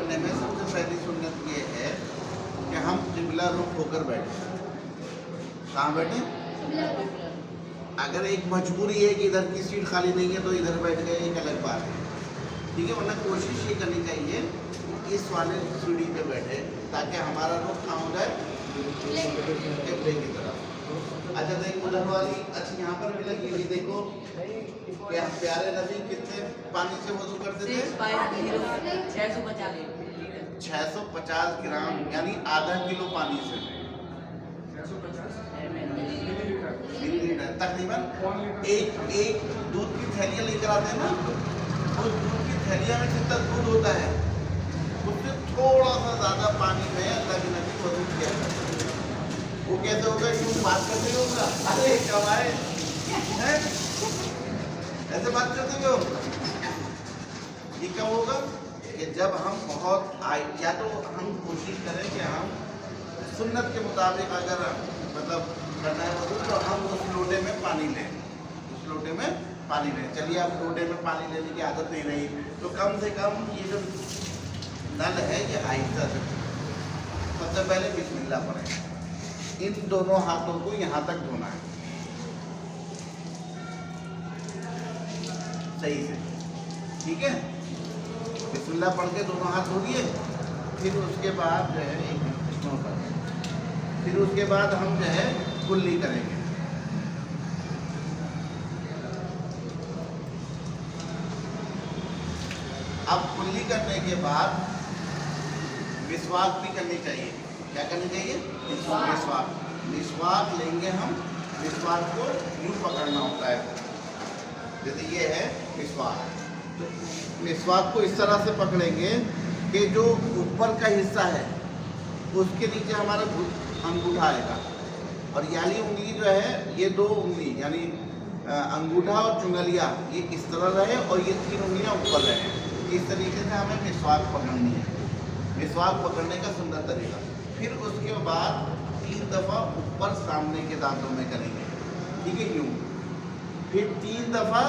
करने में सबसे पहली सुन्नत ये है कि हम किबला रुख होकर बैठे। कहाँ बैठे? अगर एक मजबूरी है कि इधर की सीट खाली नहीं है तो इधर बैठ गए, एक अलग बात है, ठीक है। वरना कोशिश ये करनी चाहिए इस वाले सीढ़ी पे बैठे ताकि हमारा रुख कहाँ हो जाए? किबले की तरफ। अच्छा देखो उधर वाली, अच्छा यहाँ पर भी लगी हुई देखो, क्या प्यारे नबी कितने पानी से वजू करते थे? 650 ग्राम यानी आधा किलो पानी से, मिलीलीटर तकरीबन। एक दूध की थैलियाँ लेकर आते हैं ना, उस दूध की थैलियाँ में जितना दूध होता है उससे थोड़ा सा ज़्यादा पानी में अल्लाह के नबी वज़ू किया करते हैं। वो कैसे होगा? यूँ बात करते हुए होगा, अरे कमाए हैं, ऐसे बात करते हुए होगा। ये कब होगा? कि जब हम बहुत या तो हम कोशिश करें कि हम सुन्नत के मुताबिक अगर मतलब करना है वज़ू तो हम उस लोटे में पानी लें, उस लोटे में पानी लें। चलिए आप लोटे में पानी लेने की आदत नहीं रही तो कम से कम ये जो नल है ये आहिस्ता से, सबसे पहले बिस्मिल्लाह पढ़ें। इन दोनों हाथों को यहाँ तक धोना है सही से, ठीक है। बिस्मिल्लाह पढ़ के दोनों हाथ धो लिए, फिर उसके बाद जो है फिर उसके बाद हम जो है कुल्ली करेंगे। अब कुल्ली करने के बाद मिसवाक भी करनी चाहिए। क्या करनी चाहिए? मिसवाक। मिसवाक लेंगे हम, मिसवाक को यूँ पकड़ना होता है, जैसे ये है मिसवाक। तो मिसवाक को इस तरह से पकड़ेंगे कि जो ऊपर का हिस्सा है उसके नीचे हमारा अंगूठा आएगा, और ये वाली उंगली जो है ये दो उंगली यानी अंगूठा और चुंगलिया ये इस तरह रहे और ये 3 उंगलियां ऊपर रहे। इस तरीके से हमें मिसवाक पकड़नी है, मिसवाक पकड़ने का सुंदर तरीका। फिर उसके बाद 3 दफ़ा ऊपर सामने के दांतों में करेंगे, ठीक है, यूँ। फिर 3 दफ़ा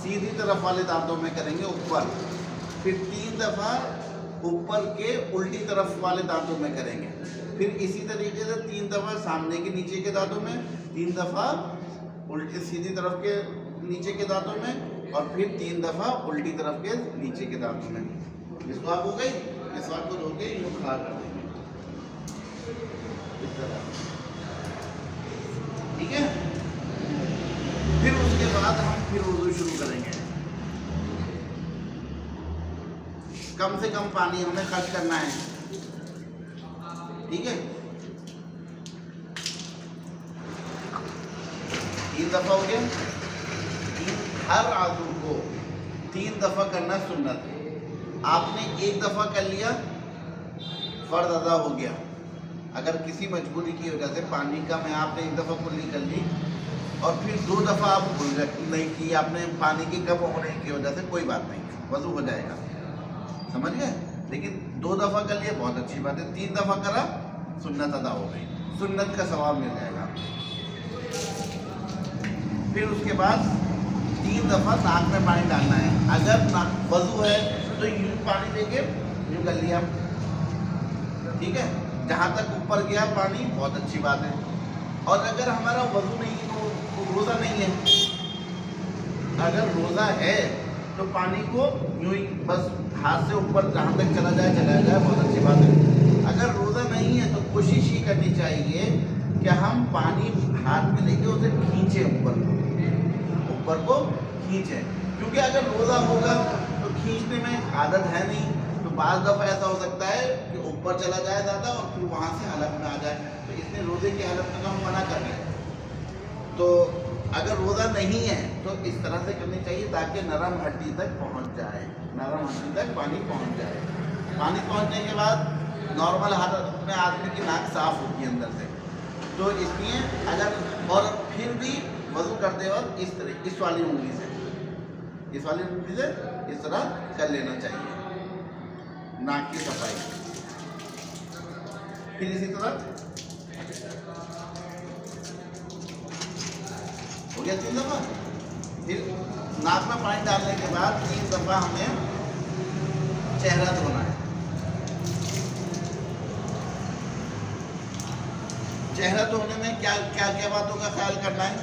सीधी तरफ वाले दांतों में करेंगे ऊपर, फिर 3 दफ़ा ऊपर के उल्टी तरफ वाले दांतों में करेंगे, फिर इसी तरीके से 3 दफ़ा सामने के नीचे के दांतों में, 3 दफ़ा उल्टी सीधी तरफ के नीचे के दांतों में, और फिर 3 दफ़ा उल्टी तरफ के नीचे के दांतों में। मिसवाक हो गई। मिसवाक को धो के यूँ खड़ा कर देंगे इस तरह, ठीक है। फिर उसके बाद हम फिर वज़ू शुरू करेंगे। कम से कम पानी हमें खर्च करना है, ठीक है। 3 दफ़ा हो गया। हर आज़ू को 3 दफ़ा करना सुन्नत है। आपने 1 दफ़ा कर लिया, फ़र्ज़ अदा हो गया। अगर किसी मजबूरी की वजह से पानी कम है, आपने 1 दफ़ा कुल्ली कर ली और फिर 2 दफ़ा आप नहीं की, आपने पानी की कम होने की वजह से, कोई बात नहीं, वज़ू हो जाएगा, समझ गए। लेकिन 2 दफ़ा कर लिए बहुत अच्छी बात है, 3 दफ़ा करा सुन्नत अदा हो गई, सुन्नत का सवाब मिल जाएगा। फिर उसके बाद 3 दफ़ा नाक में पानी डालना है। अगर वज़ू है तो यूँ पानी लेके यूँ कर लिया, ठीक है, जहाँ तक ऊपर गया पानी बहुत अच्छी बात है। और अगर हमारा वज़ू नहीं तो रोज़ा नहीं है, अगर रोज़ा है तो पानी को यूँ ही बस हाथ से ऊपर जहाँ तक चला जाए बहुत अच्छी बात है। अगर रोज़ा नहीं है तो कोशिश ये करनी चाहिए कि हम पानी हाथ में लेके उसे खींचें, ऊपर को खींचें, क्योंकि अगर रोज़ा होगा तो खींचने में आदत है नहीं, तो बाज़ दफ़ा ऐसा हो सकता है कि ऊपर चला जाए ज़्यादा और फिर वहाँ से हलक में आ जाए, तो इसलिए रोज़े की हालत में हम मना कर रहे हैं। तो अगर रोज़ा नहीं है तो इस तरह से करनी चाहिए ताकि नरम हड्डी तक पहुँच जाए, नरम हड्डी तक पानी पहुँच जाए। पानी पहुँचने के बाद नॉर्मल हालत में आदमी की नाक साफ़ होती है अंदर से, तो इसलिए अगर और फिर भी वज़ू करते वक्त इस तरह इस वाली उंगली से इस तरह कर लेना चाहिए नाक की सफाई। फिर इसी तरह हो गया 3 दफ़ा। फिर नाक में पानी डालने के बाद 3 दफ़ा हमें चेहरा धोना है। चेहरा धोने में क्या क्या क्या बातों का ख्याल करना है?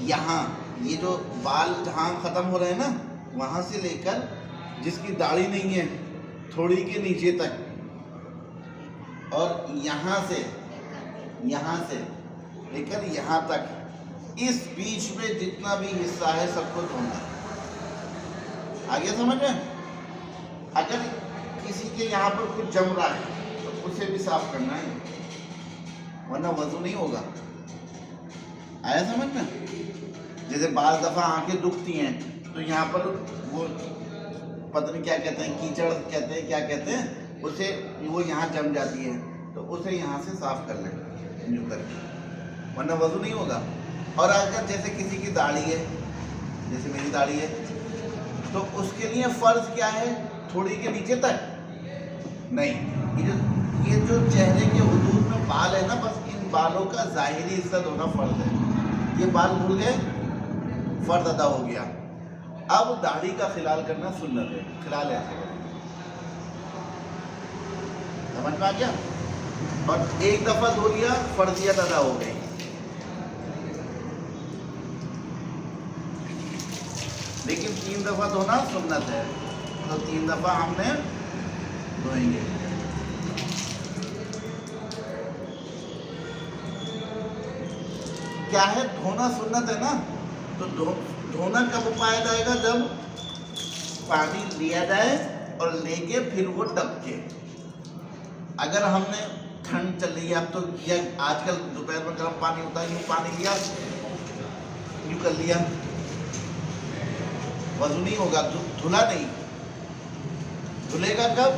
यहाँ ये जो बाल जहाँ ख़त्म हो रहे हैं ना, वहाँ से लेकर जिसकी दाढ़ी नहीं है थोड़ी के नीचे तक, और यहाँ से लेकर यहाँ तक, इस बीच में जितना भी हिस्सा है सबको धोना है। आगे समझ में? अगर किसी के यहाँ पर कुछ जम रहा है तो उसे भी साफ करना है, वरना वजू नहीं होगा। आया समझ में? जैसे बाल दफ़ा आंखें दुखती हैं तो यहाँ पर वो पता नहीं क्या कहते हैं, कीचड़ कहते हैं, क्या कहते हैं उसे, वो यहाँ जम जाती है तो उसे यहाँ से साफ कर लें यूँ करके, वरना वजू नहीं होगा। और अगर जैसे किसी की दाढ़ी है, जैसे मेरी दाढ़ी है, तो उसके लिए फ़र्ज क्या है? थोड़ी के नीचे तक नहीं, ये जो चेहरे के हुदूद में बाल है ना, बस इन बालों का ज़ाहिरी हिस्सा धोना फ़र्ज है। ये बाल मुड़ गए, फ़र्ज अदा हो गया। अब दाढ़ी का खिलाल करना सुन्नत है। खिलाल ऐसे करें, समझ में आ गया? और एक दफ़ा धो लिया, फ़र्जियत अदा हो गई। लेकिन 3 दफ़ा धोना सुन्नत है, तो 3 दफ़ा हमने धोएंगे। क्या है? धोना सुन्नत है ना, तो धोना कब पाया जाएगा? जब पानी लिया जाए और लेके फिर वो टपके। अगर हमने ठंड चल रही है अब तो, या आजकल दोपहर में गर्म पानी होता है, यूँ पानी लिया, यूँ कर लिया, वजू नहीं होगा, धुला नहीं। धुलेगा कब?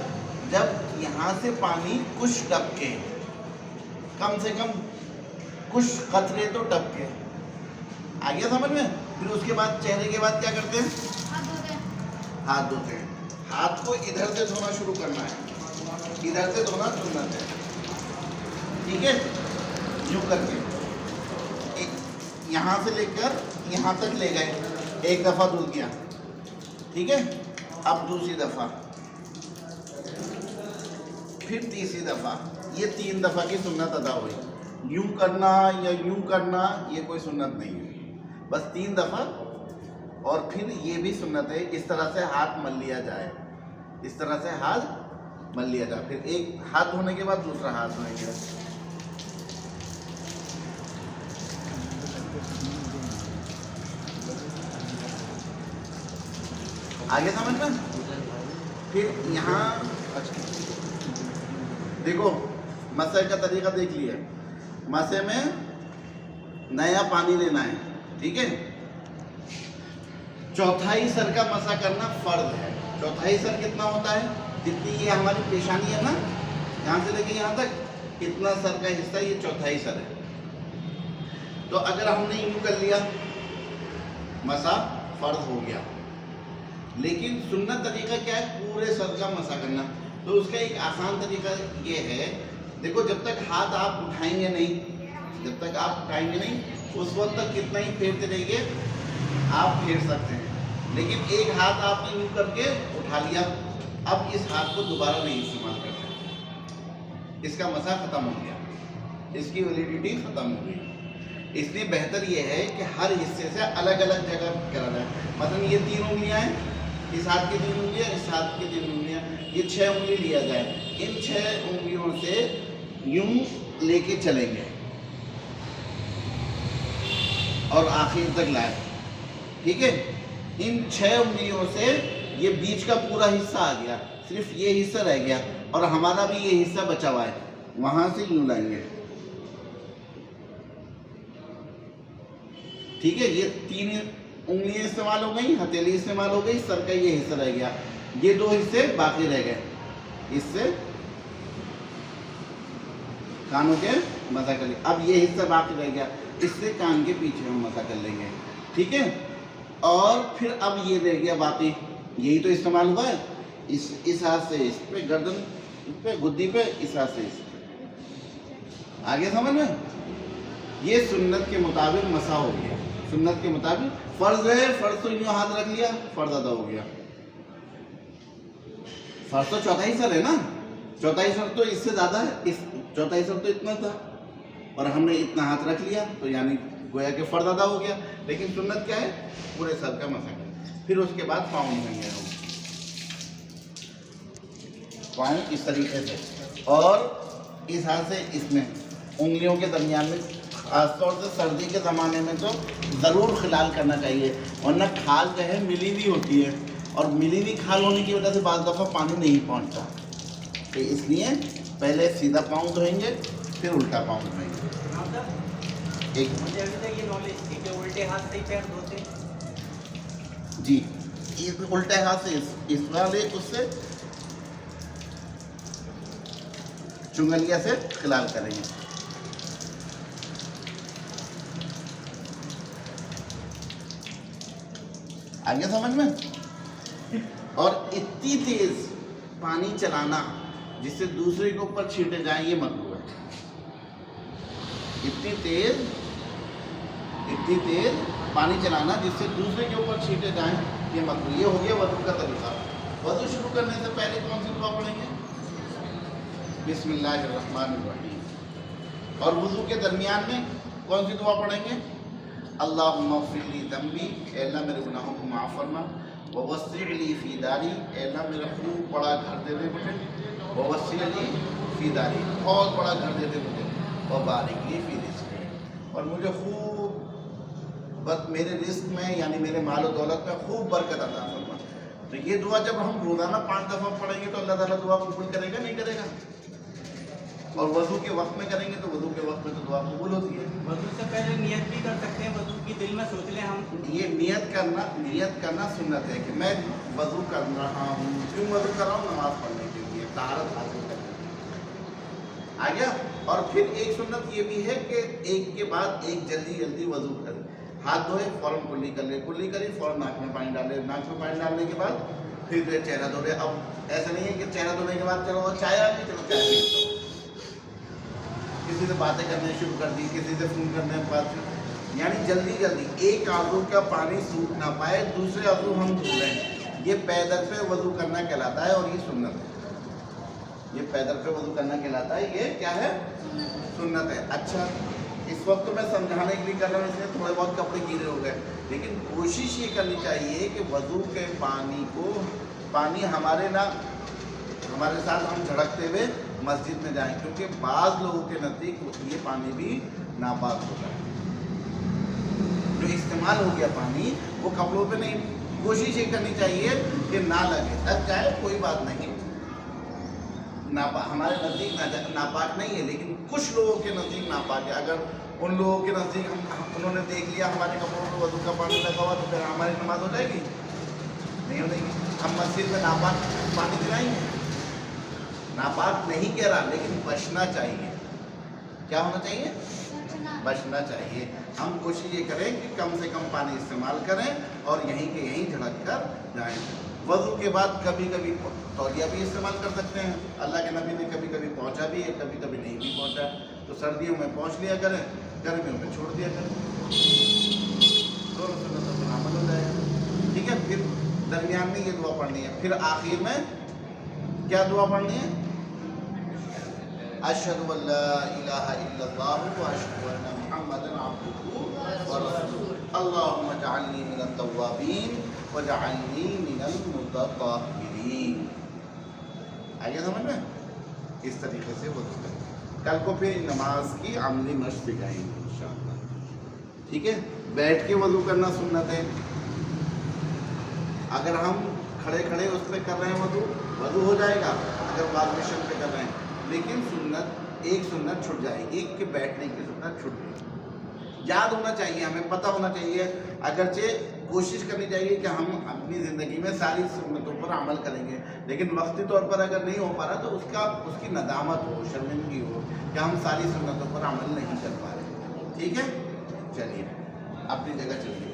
जब यहाँ से पानी कुछ टपके, कम से कम कुछ कतरे तो टपके। आ गया समझ में? फिर उसके बाद चेहरे के बाद क्या करते हैं? हाथ धोते हैं। हाथ को इधर से धोना शुरू करना है, इधर से धोना सुन्नत है, ठीक है? यूँ करके यहाँ से लेकर यहाँ तक ले गए, एक दफ़ा धुल गया, ठीक है? अब दूसरी दफ़ा, फिर तीसरी दफ़ा, ये 3 दफ़ा की सुन्नत अदा हुई। यूँ करना या यूँ करना ये कोई सुन्नत नहीं है, बस 3 दफ़ा। और फिर ये भी सुन्नत है, इस तरह से हाथ मल लिया जाए, इस तरह से हाथ मल लिया जाए। फिर एक हाथ धोने के बाद दूसरा हाथ धोएंगे। आगे समझ में? फिर यहाँ देखो, मसे का तरीका देख लिया। मसे में नया पानी लेना है, ठीक है? चौथाई सर का मसा करना फर्ज है। चौथाई सर कितना होता है? जितनी ये हमारी पेशानी है ना, यहाँ से लेके यहाँ तक, इतना सर का हिस्सा ये चौथाई सर है। तो अगर हमने यूँ कर लिया, मसा फर्ज हो गया। लेकिन सुन्नत तरीका क्या है? पूरे सर का मसा करना। तो उसका एक आसान तरीका ये है, देखो, जब तक हाथ आप उठाएंगे नहीं, उस वक्त तक कितना ही फेरते रहिए, आप फेर सकते हैं। लेकिन एक हाथ आपने यूँ करके उठा लिया, अब इस हाथ को दोबारा नहीं इस्तेमाल कर सकते, इसका मसा ख़त्म हो गया, इसकी वैलिडिटी ख़त्म हो गई। इसलिए बेहतर ये है कि हर हिस्से से अलग अलग जगह करा जाए। मतलब ये 3 उंगलियाँ हैं, इस हाथ की 3 उंगलियाँ, इस हाथ की 3 उंगलियाँ, ये 6 उंगली लिया जाए। इन 6 उंगलियों से यूं लेके चलेंगे और आखिर तक लाए, ठीक है? इन 6 उंगलियों से ये बीच का पूरा हिस्सा आ गया, सिर्फ ये हिस्सा रह गया, और हमारा भी ये हिस्सा बचा हुआ है, वहां से यूं लाएंगे, ठीक है? ये 3 उंगलियां इस्तेमाल हो गई, हथेली इस्तेमाल हो गई, सर का ये हिस्सा रह गया, ये 2 हिस्से बाकी रह गए। इससे कानों के मसा कर लेंगे। अब ये हिस्सा बाकी रह गया, इससे कान के पीछे हम मसा कर लेंगे, ठीक है? और फिर अब ये रह गया बाकी, यही तो इस्तेमाल हुआ है, इस हाथ से इस पे, गर्दन पे, गुद्दी पे, इस हाथ से इस पे। आगे समझ में? ये सुन्नत के मुताबिक मसा हो गया। सुन्नत के मुताबिक फर्ज है, फर्ज तो यूं हाथ रख लिया, फर्ज अदा हो गया। फर्ज तो चौथाई सर है ना, चौथाई सर तो इससे ज़्यादा है, चौथा हिस्सा तो इतना था और हमने इतना हाथ रख लिया तो यानी गोया के फर्द अदा हो गया। लेकिन सुन्नत क्या है, पूरे सर का मसक। फिर उसके बाद पाँव धोएंगे हम, पाँव इस तरीके से, और इस हाथ से इसमें उंगलियों के दरमियान में, खासतौर से सर्दी के ज़माने में तो ज़रूर खिलाल करना चाहिए, वरना खाल जो है मिली हुई होती है और मिली हुई खाल होने की वजह से बाज़ दफ़ा पानी नहीं पहुंचता। तो इसलिए पहले सीधा पाँव धोएंगे फिर उल्टा पाँव धोएंगे। एक मुझे अभी तक ये नॉलेज थी कि उल्टे हाथ से ही पैर धोते। जी, इस उल्टे हाथ से इस वाले उससे चुंगलिया से खिलाल करेंगे। आ गया समझ में? और इतनी तेज पानी चलाना जिससे दूसरे के ऊपर छींटे जाए, ये मकरूह है। इतनी तेज पानी चलाना जिससे दूसरे के ऊपर छींटे जाएं, ये मकरूह। ये हो गया वज़ू का तरीका। वज़ू शुरू करने से पहले कौन सी दुआ पढ़ेंगे? बिस्मिल्लाहिर्रहमानिर्रहीम। और वज़ू के दरमियान में कौन सी दुआ पढ़ेंगे? अल्लाहुम्मा फ़िरली ज़म्बी, ऐ अल्लाह मेरे गुनाहों को माफ़ फरमा, ववस्सिअली फ़ी दारी, ऐ अल्लाह मेरा खूब बड़ा घर दे दे मुझे, ववस्सिअली फ़ी दारी, बहुत बड़ा घर दे दे मुझे, वबारिक ली फ़ी रिज़्क़ी, और मुझे खूब मेरे रिस्क में यानी मेरे माल और दौलत में खूब बरकत अता फरमा। तो ये दुआ जब हम रोज़ाना 5 दफ़ा पढ़ेंगे तो अल्लाह ताला दुआ कबूल करेगा, नहीं करेगा? और वज़ू के वक्त में करेंगे तो वज़ू के वक्त में तो दुआ कबूल होती है। वज़ू से पहले नियत भी कर सकते हैं, वज़ू की दिल में सोच लें हम। ये नियत करना सुन्नत है कि मैं वज़ू कर रहा हूँ। क्यों वज़ू कर रहा हूँ? नमाज़ पढ़ने के लिए, तहारत हासिल करने के लिए। आ गया? और फिर एक सुन्नत ये भी है कि एक के बाद एक जल्दी वज़ू करें। हाथ धोए फ़ौरन कुल्ली कर ले, कुल्ली करी फ़ौरन नाक में पानी डाले, नाक में पानी डालने के बाद फिर जो चेहरा धो ले। अब ऐसा नहीं है कि चेहरा धोने के बाद चलो चाय आ गई, चलो चाय पी लो। किसी से बातें करने शुरू कर दी, किसी से फ़ोन करने के बाद, यानी जल्दी एक आज़ू का पानी सूख ना पाए दूसरे आज़ू हम धो लें। ये पैदल पे वज़ू करना कहलाता है और ये सुन्नत है। ये पैदल पे वज़ू करना कहलाता है, ये क्या है? सुन्नत है। अच्छा, इस वक्त तो मैं समझाने के लिए कर रहा हूँ, इसलिए थोड़े बहुत कपड़े गीले हो गए, लेकिन कोशिश ये करनी चाहिए कि वज़ू के पानी हमारे साथ हम झड़कते हुए मस्जिद में जाएं, क्योंकि बाज़ लोगों के नज़दीक ये पानी भी नापाक होता है। जो इस्तेमाल हो गया पानी वो कपड़ों पे नहीं, कोशिश ये करनी चाहिए कि ना लग जाए, कोई बात नहीं, हमारे नज़दीक नापाक नहीं है, लेकिन कुछ लोगों के नज़दीक नापाक है। अगर उन लोगों के नज़दीक उन्होंने देख लिया हमारे कपड़ों में वज़ू का पानी लगा हुआ, तो फिर हमारी नमाज हो जाएगी? नहीं हो जाएगी। हम मस्जिद में नापाक पानी दिलाएंगे? नापाक नहीं कह रहा, लेकिन बचना चाहिए। क्या होना चाहिए? बचना चाहिए। हम कोशिश ये करें कि कम से कम पानी इस्तेमाल करें और यहीं के यहीं झड़क कर जाएँ। वज़ू के बाद कभी कभी तौलिया भी इस्तेमाल कर सकते हैं। अल्लाह के नबी ने कभी कभी पहुँचा भी है, कभी कभी नहीं भी पहुँचा। तो सर्दियों में पहुँच लिया करें, गर्मियों में छोड़ दिया करें, दोनों सुन्नतों पर अमल हो जाएगा। ठीक है? फिर दरमियान में ये दुआ पढ़नी है। फिर आखिर में क्या दुआ पढ़नी है? अशहदु अल्ला इलाहा इल्लल्लाहु व अशहदु अन्ना मुहम्मदन अब्दुहु व रसूलुहु अल्लाहुम्मा जअलनी मिनत तव्वाबीन वजअलनी मिनल मुतताहिरीन। आ गया समझ में? इस तरीके से वो करें। कल को फिर नमाज की अमली मशक़ सिखाएंगे इंशाअल्लाह। ठीक है? बैठ के वज़ू करना सुन्नत है। अगर हम खड़े उस पर कर रहे हैं वज़ू हो जाएगा, अगर वाशबेसिन पे कर रहे हैं, लेकिन एक सुन्नत छूट जाएगी, एक के बैठने की सुन्नत छूट गई। याद होना चाहिए, हमें पता होना चाहिए। अगरचे कोशिश करनी चाहिए कि हम अपनी ज़िंदगी में सारी सुन्नतों पर अमल करेंगे, लेकिन वक्ती तौर पर अगर नहीं हो पा रहा तो उसकी नदामत हो, शर्मिंदगी हो कि हम सारी सुन्नतों पर अमल नहीं कर पा रहे। ठीक है? चलिए अपनी जगह चलिए।